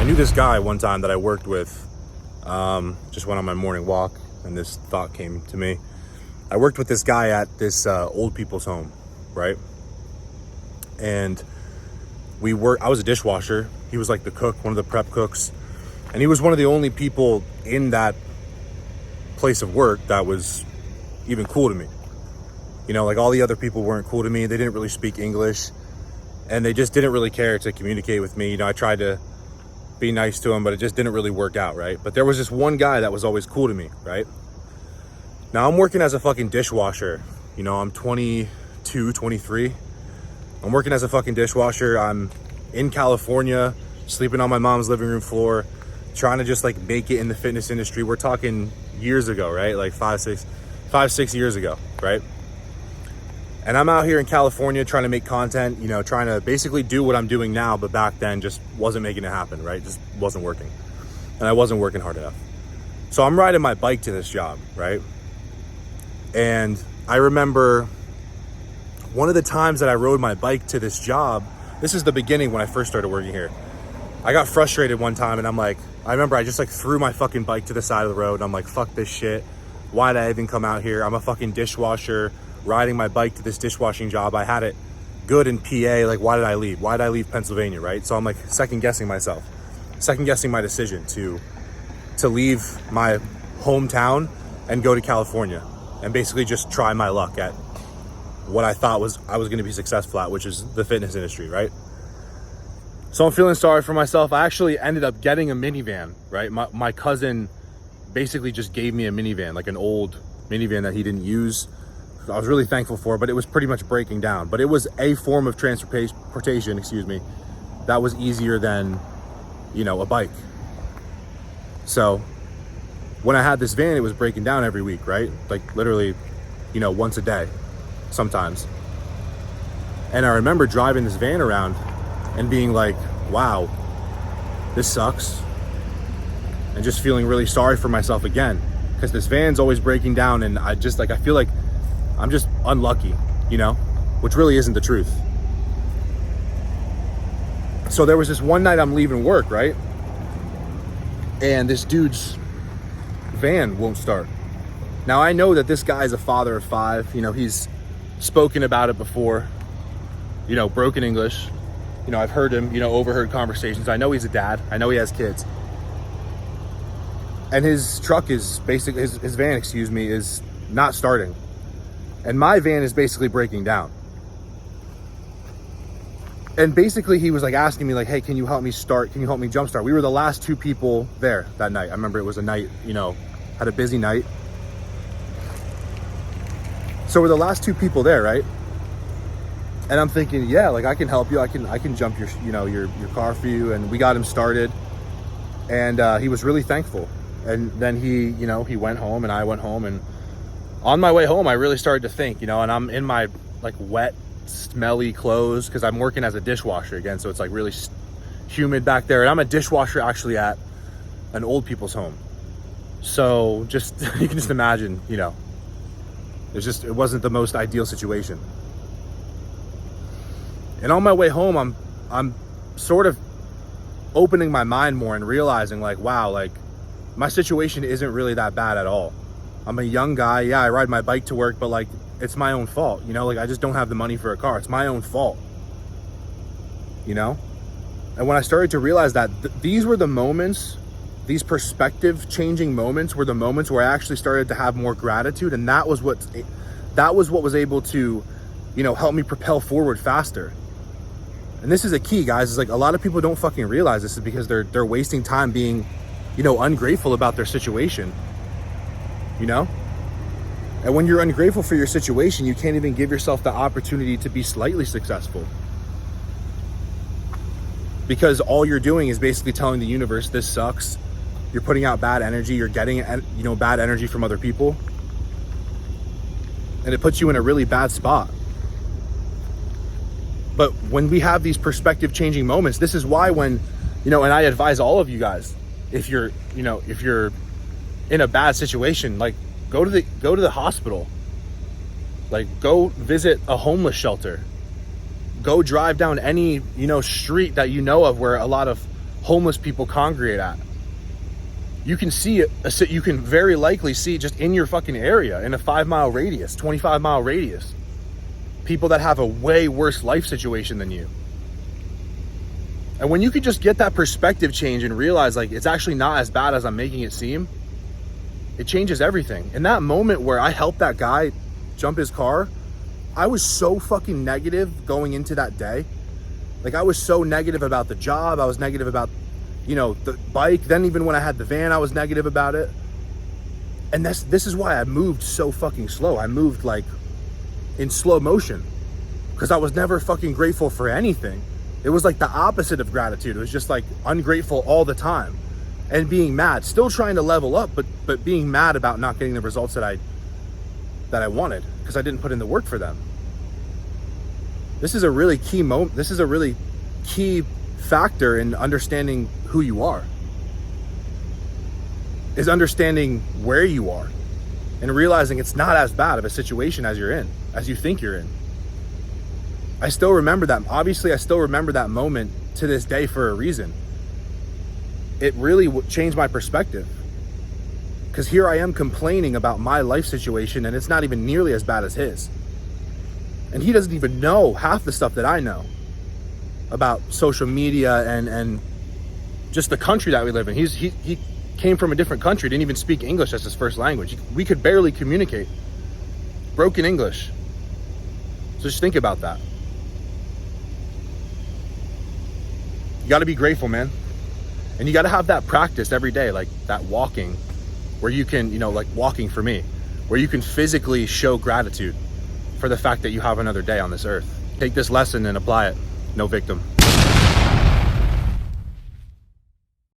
knew this guy one time that I worked with. Just went on my morning walk and this thought came to me. I worked with this guy at this old people's home, right? And I was a dishwasher. He was like the cook, one of the prep cooks. And he was one of the only people in that place of work that was even cool to me. You know, like all the other people weren't cool to me. They didn't really speak English and they just didn't really care to communicate with me. You know, I tried to be nice to him, but it just didn't really work out, right? But there was this one guy that was always cool to me, right? Now I'm working as a fucking dishwasher. You know, I'm 22, 23. I'm working as a fucking dishwasher. I'm in California, sleeping on my mom's living room floor, trying to just like make it in the fitness industry. We're talking years ago, right? Like 5-6 years ago, right? And I'm out here in California trying to make content, you know, trying to basically do what I'm doing now, but back then just wasn't making it happen, right? Just wasn't working. And I wasn't working hard enough. So I'm riding my bike to this job, right? And I remember one of the times that I rode my bike to this job, this is the beginning when I first started working here. I got frustrated one time and I remember I just like threw my fucking bike to the side of the road and I'm like, fuck this shit. Why did I even come out here? I'm a fucking dishwasher riding my bike to this dishwashing job. I had it good in PA. Like, why did I leave? Why did I leave Pennsylvania, right? So I'm like second guessing myself, second guessing my decision to leave my hometown and go to California and basically just try my luck at what I thought I was going to be successful at, which is the fitness industry, right? So I'm feeling sorry for myself. I actually ended up getting a minivan, right? My cousin basically just gave me a minivan, like an old minivan that he didn't use. I was really thankful for, but it was pretty much breaking down. But it was a form of transportation, that was easier than, you know, a bike. So when I had this van, it was breaking down every week, right? Like literally, you know, once a day, sometimes. And I remember driving this van around and being like, wow, this sucks. And just feeling really sorry for myself again, because this van's always breaking down and I feel like I'm just unlucky, you know, which really isn't the truth. So there was this one night I'm leaving work, right? And this dude's van won't start. Now I know that this guy's a father of 5, you know, he's spoken about it before, you know, broken English. You know, I've heard him, you know, overheard conversations. I know he's a dad. I know he has kids. And his truck is basically, his van, is not starting. And my van is basically breaking down. And basically he was like asking me like, hey, can you help me start? Can you help me jumpstart? We were the last 2 people there that night. I remember it was a night, you know, had a busy night. So we're the last 2 people there, right? And I'm thinking, yeah, like I can help you. I can jump your car for you. And we got him started. And he was really thankful. And then he went home and I went home, and on my way home, I really started to think, you know, and I'm in my like wet, smelly clothes because I'm working as a dishwasher again. So it's like really humid back there. And I'm a dishwasher actually at an old people's home. So just, you can just imagine, you know, it wasn't the most ideal situation. And on my way home, I'm sort of opening my mind more and realizing like, wow, like my situation isn't really that bad at all. I'm a young guy. Yeah, I ride my bike to work, but like, it's my own fault. You know, like I just don't have the money for a car. It's my own fault, you know? And when I started to realize that these were the moments, these perspective changing moments were the moments where I actually started to have more gratitude. And that was what was able to, you know, help me propel forward faster. And this is a key, guys. It's like a lot of people don't fucking realize this is because they're wasting time being, you know, ungrateful about their situation, you know? And when you're ungrateful for your situation, you can't even give yourself the opportunity to be slightly successful. Because all you're doing is basically telling the universe, this sucks. You're putting out bad energy. You're getting, you know, bad energy from other people. And it puts you in a really bad spot. But when we have these perspective changing moments, this is why when, you know, and I advise all of you guys, if you're in a bad situation, like go to the hospital, like go visit a homeless shelter, go drive down any, you know, street that you know of where a lot of homeless people congregate at. You can see it, you can very likely see just in your fucking area, in a 5-mile radius, 25-mile radius, people that have a way worse life situation than you. And when you could just get that perspective change and realize like it's actually not as bad as I'm making it seem, it changes everything. In that moment where I helped that guy jump his car, I was so fucking negative going into that day. Like I was so negative about the job. I was negative about, you know, the bike. Then even when I had the van, I was negative about it. And this is why I moved so fucking slow. I moved like in slow motion because I was never fucking grateful for anything. It was like the opposite of gratitude. It was just like ungrateful all the time and being mad, still trying to level up, but being mad about not getting the results that I wanted because I didn't put in the work for them. This is a really key moment. This is a really key factor in understanding who you are, is understanding where you are and realizing it's not as bad of a situation as you're in, as you think you're in. I still remember that. Obviously, I still remember that moment to this day for a reason. It really changed my perspective. Because here I am complaining about my life situation and it's not even nearly as bad as his. And he doesn't even know half the stuff that I know about social media and just the country that we live in. He came from a different country, didn't even speak English as his first language. We could barely communicate. Broken English. So just think about that. You got to be grateful, man. And you got to have that practice every day, like that walking, where you can, you know, like walking for me, where you can physically show gratitude for the fact that you have another day on this earth. Take this lesson and apply it. No victim.